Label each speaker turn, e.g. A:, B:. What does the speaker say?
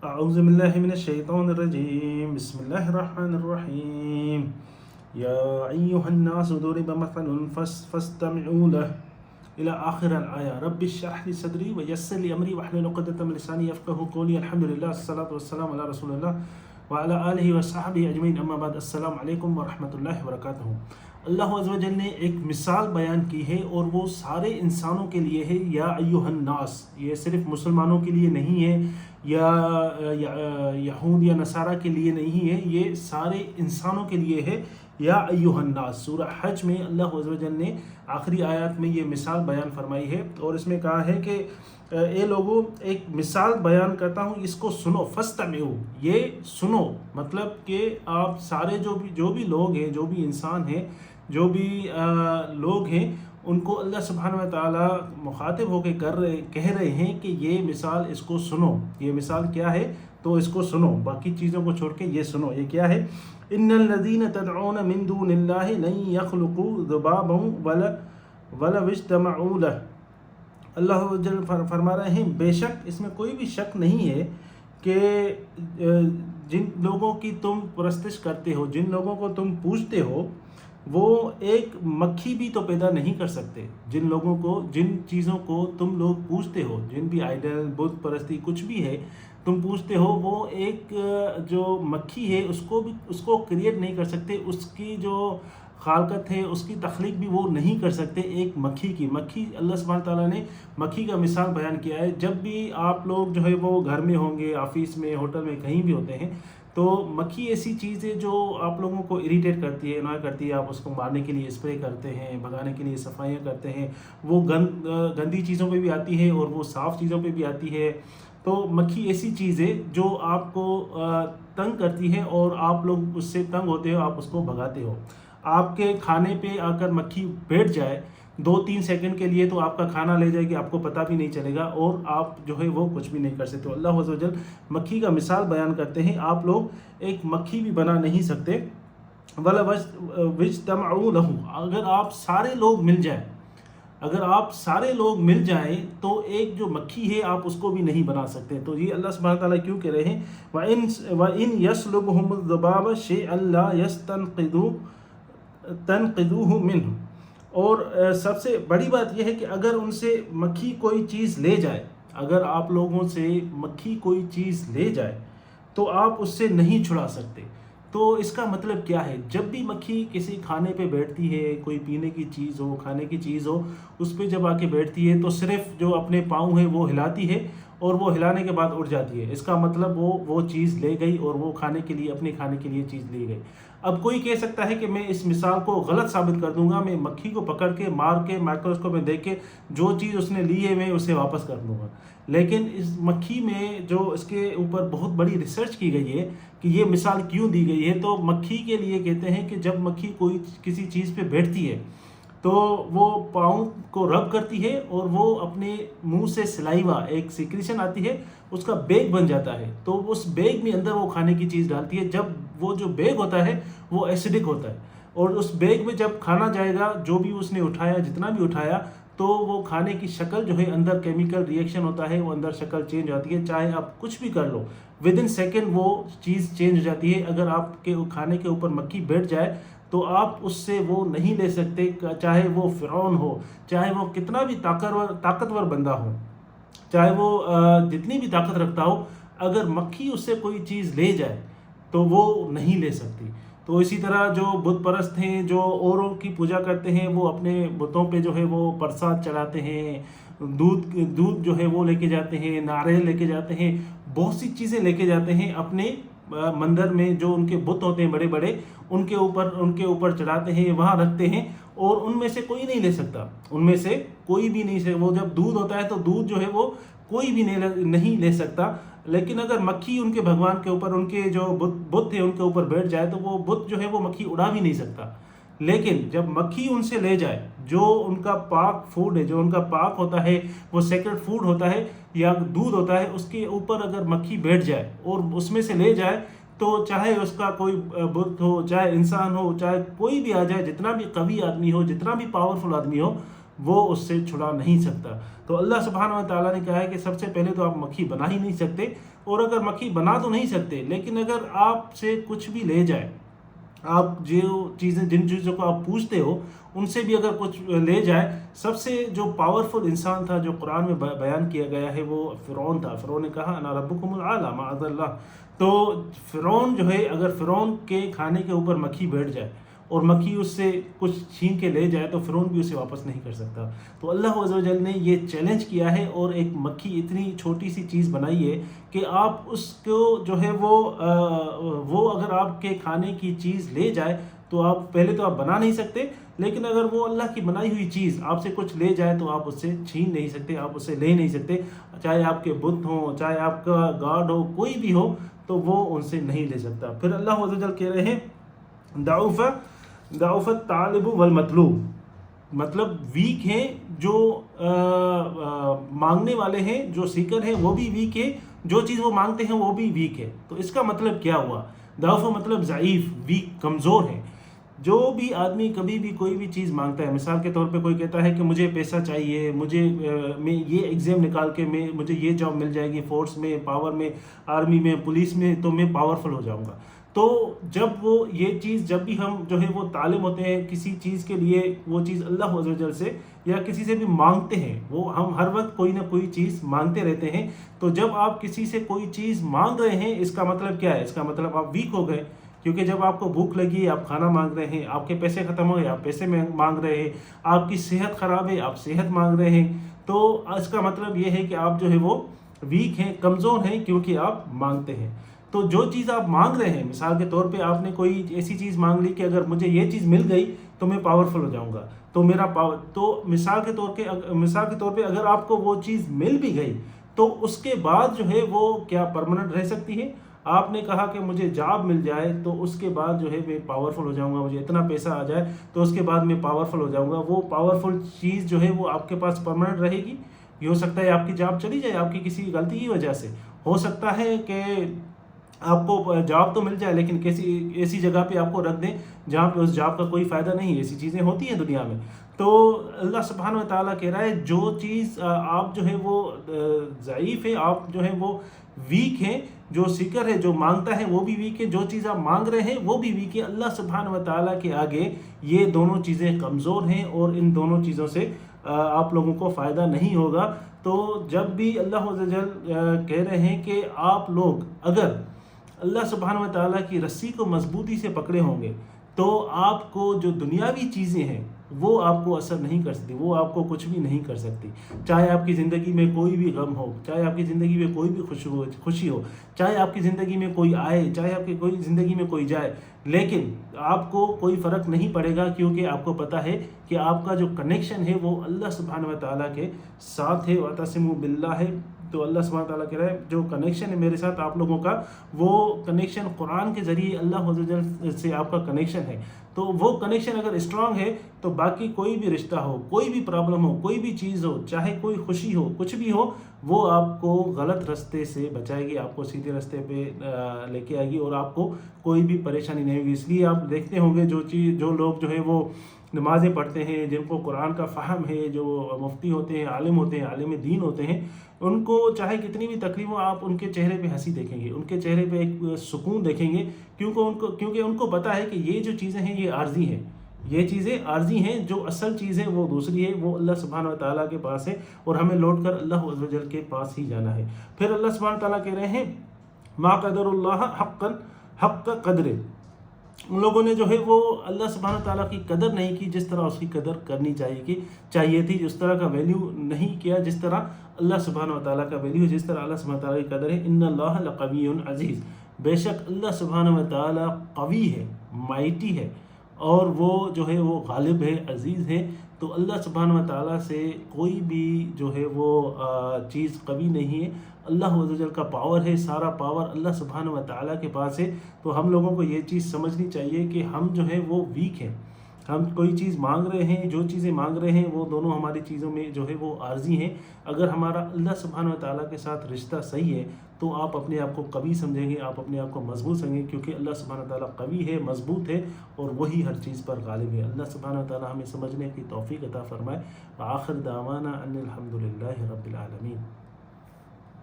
A: أعوذ بالله من الشيطان الرجيم بسم الله الرحمن الرحيم يا أيها الناس ضرب مثل فاستمعوا له إلى آخر الآية رب اشرح لي صدري ويسر لي أمري واحلل عقدة من لساني يفقهوا قولي الحمد لله الصلاة والسلام على رسول الله وعلى آلہ وصحبہ اجمعین اما بعد السلام علیکم ورحمۃ اللہ وبرکاتہ۔ اللہ عز و جل نے ایک مثال بیان کی ہے اور وہ سارے انسانوں کے لیے ہے، یا ایھا الناس، یہ صرف مسلمانوں کے لیے نہیں ہے یا یہود یا نصارہ کے لیے نہیں ہے، یہ سارے انسانوں کے لیے ہے، یا ایھا الناس۔ سورہ حج میں اللہ عز و جل نے آخری آیات میں یہ مثال بیان فرمائی ہے اور اس میں کہا ہے کہ اے لوگوں، ایک مثال بیان کرتا ہوں، اس کو سنو، فاستمعوا، یہ سنو، مطلب کہ آپ سارے جو بھی لوگ ہیں، جو بھی انسان ہیں، جو بھی لوگ ہیں، ان کو اللہ سبحانہ و تعالی مخاطب ہو کے کہہ رہے ہیں کہ یہ مثال، اس کو سنو۔ یہ مثال کیا ہے؟ تو اس کو سنو، باقی چیزوں کو چھوڑ کے یہ سنو۔ یہ کیا ہے؟ ان الذین تدعون من دون اللہ لن یخلقوا ذبابا ولو اجتمعوا لہ۔ اللہ جل فرما رہے ہیں بے شک اس میں کوئی بھی شک نہیں ہے کہ جن لوگوں کی تم پرستش کرتے ہو، جن لوگوں کو تم پوجتے ہو، وہ ایک مکھی بھی تو پیدا نہیں کر سکتے۔ جن لوگوں کو، جن چیزوں کو تم لوگ پوجتے ہو، جن بھی آئیڈل، بت پرستی، کچھ بھی ہے تم پوجتے ہو، وہ ایک جو مکھی ہے اس کو کریٹ نہیں کر سکتے۔ اس کی جو خالقت ہے، اس کی تخلیق بھی وہ نہیں کر سکتے ایک مکھی کی۔ مکھی، اللہ سبحانہ تعالیٰ نے مکھی کا مثال بیان کیا ہے۔ جب بھی آپ لوگ جو ہے وہ گھر میں ہوں گے، آفس میں، ہوٹل میں، کہیں بھی ہوتے ہیں، تو مکھی ایسی چیز ہے جو آپ لوگوں کو اریٹیٹ کرتی ہے، انوائے کرتی ہے۔ آپ اس کو مارنے کے لیے اسپرے کرتے ہیں، بھگانے کے لیے صفائیاں کرتے ہیں۔ وہ گندی چیزوں پہ بھی آتی ہے اور وہ صاف چیزوں پہ بھی آتی ہے۔ تو مکھی ایسی چیز ہے جو آپ کو تنگ کرتی ہے اور آپ لوگ اس سے تنگ ہوتے ہو، آپ اس کو بھگاتے ہو۔ آپ کے کھانے پہ آ کر مکھی بیٹھ جائے 2-3 سیکنڈ کے لیے تو آپ کا کھانا لے جائے گی، آپ کو پتہ بھی نہیں چلے گا اور آپ جو ہے وہ کچھ بھی نہیں کر سکتے۔ اللہ عز و جل مکھی کا مثال بیان کرتے ہیں، آپ لوگ ایک مکھی بھی بنا نہیں سکتے۔ وَلَوْ اجْتَمَعُوا لَهُ، اگر آپ سارے لوگ مل جائیں، اگر آپ سارے لوگ مل جائیں تو ایک جو مکھی ہے آپ اس کو بھی نہیں بنا سکتے۔ تو یہ اللہ سبحانہ تعالیٰ کیوں کہہ رہے ہیں وَإِنْ يَسْلُبْهُمُ الذُّبَابُ شَيْئًا لَا تنقذوه منه۔ اور سب سے بڑی بات یہ ہے کہ اگر ان سے مکھی کوئی چیز لے جائے، اگر آپ لوگوں سے مکھی کوئی چیز لے جائے تو آپ اس سے نہیں چھڑا سکتے۔ تو اس کا مطلب کیا ہے؟ جب بھی مکھی کسی کھانے پہ بیٹھتی ہے، کوئی پینے کی چیز ہو، کھانے کی چیز ہو، اس پہ جب آ کے بیٹھتی ہے تو صرف جو اپنے پاؤں ہیں وہ ہلاتی ہے اور وہ ہلانے کے بعد اڑ جاتی ہے۔ اس کا مطلب وہ چیز لے گئی اور وہ کھانے کے لیے، اپنے کھانے کے لیے چیز لے گئی۔ اب کوئی کہہ سکتا ہے کہ میں اس مثال کو غلط ثابت کر دوں گا، میں مکھی کو پکڑ کے، مار کے، مائکروسکوپ میں دیکھ کے جو چیز اس نے لی ہے میں اسے واپس کر دوں گا۔ لیکن اس مکھی میں جو اس کے اوپر بہت بڑی ریسرچ کی گئی ہے کہ یہ مثال کیوں دی گئی ہے، تو مکھی کے لیے کہتے ہیں کہ جب مکھی کوئی کسی چیز پہ بیٹھتی ہے تو وہ پاؤں کو رب کرتی ہے اور وہ اپنے منہ سے سلائیوا، ایک سیکریشن آتی ہے، اس کا بیگ بن جاتا ہے۔ تو اس بیگ میں اندر وہ کھانے کی چیز ڈالتی ہے۔ جب وہ جو بیگ ہوتا ہے وہ ایسیڈک ہوتا ہے اور اس بیگ میں جب کھانا جائے گا، جو بھی اس نے اٹھایا، جتنا بھی اٹھایا، تو وہ کھانے کی شکل جو ہے، اندر کیمیکل ریئیکشن ہوتا ہے، وہ اندر شکل چینج ہوتی ہے۔ چاہے آپ کچھ بھی کر لو، ود ان سیکنڈ وہ چیز چینج ہو جاتی ہے۔ اگر آپ کے کھانے کے اوپر مکھی بیٹھ جائے تو آپ اس سے وہ نہیں لے سکتے، چاہے وہ فرعون ہو، چاہے وہ کتنا بھی طاقتور بندہ ہو، چاہے وہ جتنی بھی طاقت رکھتا ہو، اگر مکھی اس سے کوئی چیز لے جائے تو وہ نہیں لے سکتی۔ تو اسی طرح جو بت پرست ہیں، جو اوروں کی پوجا کرتے ہیں، وہ اپنے بتوں پہ جو ہے وہ پرساد چڑھاتے ہیں، دودھ جو ہے وہ لے کے جاتے ہیں، ناریل لے کے جاتے ہیں، بہت سی چیزیں لے کے جاتے ہیں اپنے مندر میں، جو ان کے بت ہوتے ہیں بڑے بڑے، ان کے اوپر چڑھاتے ہیں، وہاں رکھتے ہیں، اور ان میں سے کوئی نہیں لے سکتا، ان میں سے کوئی بھی نہیں۔ وہ جب دودھ ہوتا ہے تو دودھ جو ہے وہ کوئی بھی نہیں لے سکتا۔ لیکن اگر مکھی ان کے بھگوان کے اوپر، ان کے جو بت ہیں ان کے اوپر بیٹھ جائے تو وہ بت جو ہے وہ مکھی اڑا بھی نہیں سکتا۔ لیکن جب مکھی ان سے لے جائے، جو ان کا پاک فوڈ ہے، جو ان کا پاک ہوتا ہے، وہ سیکرڈ فوڈ ہوتا ہے یا دودھ ہوتا ہے، اس کے اوپر اگر مکھی بیٹھ جائے اور اس میں سے لے جائے، تو چاہے اس کا کوئی بت ہو، چاہے انسان ہو، چاہے کوئی بھی آ جائے، جتنا بھی قوی آدمی ہو، جتنا بھی پاورفل آدمی ہو، وہ اس سے چھڑا نہیں سکتا۔ تو اللہ سبحانہ و تعالیٰ نے کہا ہے کہ سب سے پہلے تو آپ مکھی بنا ہی نہیں سکتے، اور اگر مکھی بنا تو نہیں سکتے، لیکن اگر آپ سے کچھ بھی لے جائے، آپ جن چیزوں کو آپ پوچھتے ہو ان سے بھی اگر کچھ لے جائے، سب سے جو پاورفل انسان تھا جو قرآن میں بیان کیا گیا ہے وہ فرعون تھا۔ فرعون نے کہا انا ربکم الاعلی معاذ اللہ۔ تو فرعون جو ہے، اگر فرعون کے کھانے کے اوپر مکھی بیٹھ جائے اور مکھی اس سے کچھ چھین کے لے جائے تو فرعون بھی اسے واپس نہیں کر سکتا۔ تو اللہ عز و جل نے یہ چیلنج کیا ہے اور ایک مکھی اتنی چھوٹی سی چیز بنائی ہے کہ آپ اس کو جو ہے وہ اگر آپ کے کھانے کی چیز لے جائے تو آپ پہلے تو آپ بنا نہیں سکتے، لیکن اگر وہ اللہ کی بنائی ہوئی چیز آپ سے کچھ لے جائے تو آپ اس سے چھین نہیں سکتے، آپ اسے لے نہیں سکتے، چاہے آپ کے بت ہوں، چاہے آپ کا گاڈ ہو، کوئی بھی ہو، تو وہ ان سے نہیں لے سکتا۔ پھر اللہ عز و جل کہہ رہے ہیں ضعف الطالب والمطلوب، مطلب ویک ہیں جو مانگنے والے ہیں، جو سیکر ہیں وہ بھی ویک ہے، جو چیز وہ مانگتے ہیں وہ بھی ویک ہے۔ تو اس کا مطلب کیا ہوا؟ ضعف مطلب ضعیف، ویک، کمزور ہے۔ جو بھی آدمی کبھی بھی کوئی بھی چیز مانگتا ہے، مثال کے طور پہ کوئی کہتا ہے کہ مجھے پیسہ چاہیے، مجھے میں یہ ایگزام نکال کے مجھے یہ جاب مل جائے گی، فورس میں، پاور میں، آرمی میں، پولیس میں، تو میں پاورفل ہو جاؤں گا۔ تو جب وہ یہ چیز، جب بھی ہم جو ہے وہ طالب ہوتے ہیں کسی چیز کے لیے، وہ چیز اللہ عز و جل سے یا کسی سے بھی مانگتے ہیں، وہ ہم ہر وقت کوئی نہ کوئی چیز مانگتے رہتے ہیں۔ تو جب آپ کسی سے کوئی چیز مانگ رہے ہیں، اس کا مطلب کیا ہے؟ اس کا مطلب آپ ویک ہو گئے، کیونکہ جب آپ کو بھوک لگی آپ کھانا مانگ رہے ہیں، آپ کے پیسے ختم ہو گئے آپ پیسے مانگ رہے ہیں، آپ کی صحت خراب ہے آپ صحت مانگ رہے ہیں، تو اس کا مطلب یہ ہے کہ آپ جو ہے وہ ویک ہیں، کمزور ہیں، کیونکہ آپ مانگتے ہیں۔ تو جو چیز آپ مانگ رہے ہیں، مثال کے طور پہ آپ نے کوئی ایسی چیز مانگ لی کہ اگر مجھے یہ چیز مل گئی تو میں پاورفل ہو جاؤں گا، تو میرا تو مثال کے طور پہ اگر آپ کو وہ چیز مل بھی گئی تو اس کے بعد جو ہے وہ کیا پرماننٹ رہ سکتی ہے؟ آپ نے کہا کہ مجھے جاب مل جائے تو اس کے بعد جو ہے میں پاورفل ہو جاؤں گا، مجھے اتنا پیسہ آ جائے تو اس کے بعد میں پاورفل ہو جاؤں گا۔ وہ پاورفل چیز جو ہے وہ آپ کے پاس پرماننٹ رہے گی؟ یہ ہو سکتا ہے آپ کی جاب چلی جائے آپ کی کسی غلطی کی وجہ سے، ہو سکتا ہے کہ آپ کو جاب تو مل جائے لیکن کسی ایسی جگہ پہ آپ کو رکھ دیں جہاں پہ اس جاب کا کوئی فائدہ نہیں ہے۔ ایسی چیزیں ہوتی ہیں دنیا میں۔ تو اللہ سبحانہ و تعالیٰ کہہ رہا ہے جو چیز آپ جو ہے وہ ضعیف ہے، آپ جو ہے وہ ویک ہیں، جو سیکر ہے، جو مانگتا ہے وہ بھی ویک ہے، جو چیز آپ مانگ رہے ہیں وہ بھی ویک ہے۔ اللہ سبحانہ و تعالیٰ کے آگے یہ دونوں چیزیں کمزور ہیں اور ان دونوں چیزوں سے آپ لوگوں کو فائدہ نہیں ہوگا۔ تو جب بھی اللہ عز و جل کہہ رہے ہیں کہ آپ لوگ اگر اللہ سبحانہ و تعالیٰ کی رسی کو مضبوطی سے پکڑے ہوں گے تو آپ کو جو دنیاوی چیزیں ہیں وہ آپ کو اثر نہیں کر سکتی، وہ آپ کو کچھ بھی نہیں کر سکتی۔ چاہے آپ کی زندگی میں کوئی بھی غم ہو، چاہے آپ کی زندگی میں کوئی بھی خوشی ہو، چاہے آپ کی زندگی میں کوئی آئے، چاہے آپ کی زندگی میں کوئی جائے، لیکن آپ کو کوئی فرق نہیں پڑے گا، کیونکہ آپ کو پتہ ہے کہ آپ کا جو کنیکشن ہے وہ اللہ سبحانہ و تعالیٰ کے ساتھ ہے۔ وَاعْتَصِمُوا بِاللَّهِ، تو اللہ سبحانہ تعالیٰ کہہ رہا ہے جو کنیکشن ہے میرے ساتھ آپ لوگوں کا، وہ کنیکشن قرآن کے ذریعے اللہ عز و جل سے آپ کا کنیکشن ہے۔ تو وہ کنیکشن اگر اسٹرانگ ہے تو باقی کوئی بھی رشتہ ہو، کوئی بھی پرابلم ہو، کوئی بھی چیز ہو، چاہے کوئی خوشی ہو، کچھ بھی ہو، وہ آپ کو غلط رستے سے بچائے گی، آپ کو سیدھے رستے پہ لے کے آئے گی اور آپ کو کوئی بھی پریشانی نہیں ہوگی۔ اس لیے آپ دیکھتے ہوں گے جو لوگ جو ہے وہ نمازیں پڑھتے ہیں، جن کو قرآن کا فہم ہے، جو مفتی ہوتے ہیں، عالم دین ہوتے ہیں، ان کو چاہے کتنی بھی تکلیف ہو آپ ان کے چہرے پہ ہنسی دیکھیں گے، ان کے چہرے پہ ایک سکون دیکھیں گے، کیونکہ ان کو پتہ ہے کہ یہ جو چیزیں ہیں یہ عارضی ہیں، یہ چیزیں عارضی ہیں، جو اصل چیز ہے وہ دوسری ہے، وہ اللہ سبحانہ و تعالیٰ کے پاس ہے اور ہمیں لوٹ کر اللہ عز و جل کے پاس ہی جانا ہے۔ پھر اللہ سبحانہ و تعالیٰ کہہ رہے ہیں ما قدر اللہ حق قدر، ان لوگوں نے جو ہے وہ اللہ سبحانہ و تعالیٰ کی قدر نہیں کی جس طرح اس کی قدر کرنی چاہیے تھی، جس طرح کا ویلیو نہیں کیا جس طرح اللہ سبحانہ و تعالیٰ کا ویلیو، جس طرح اللہ سبحانہ و تعالیٰ کی قدر ہے۔ ان اللہ لقوی عزیز، بے شک اللہ سبحانہ و تعالیٰ قوی ہے، مائٹی ہے، اور وہ جو ہے وہ غالب ہے، عزیز ہے۔ تو اللہ سبحانہ و تعالیٰ سے کوئی بھی جو ہے وہ چیز قوی نہیں ہے۔ اللہ عز و جل کا پاور ہے، سارا پاور اللہ سبحانہ و تعالیٰ کے پاس ہے۔ تو ہم لوگوں کو یہ چیز سمجھنی چاہیے کہ ہم جو ہے وہ ویک ہیں، ہم کوئی چیز مانگ رہے ہیں، جو چیزیں مانگ رہے ہیں وہ دونوں ہماری چیزوں میں جو ہے وہ عارضی ہیں. اگر ہمارا اللہ سبحانہ و تعالیٰ کے ساتھ رشتہ صحیح ہے تو آپ اپنے آپ کو قوی سمجھیں گے، آپ اپنے آپ کو مضبوط سمجھیں گے، کیونکہ اللہ سبحانہ و تعالیٰ قوی ہے، مضبوط ہے، اور وہی ہر چیز پر غالب ہے. اللہ سبحانہ و تعالیٰ ہمیں سمجھنے کی توفیق عطا فرمائے. وآخر دعوانا ان الحمد للہ رب العالمین.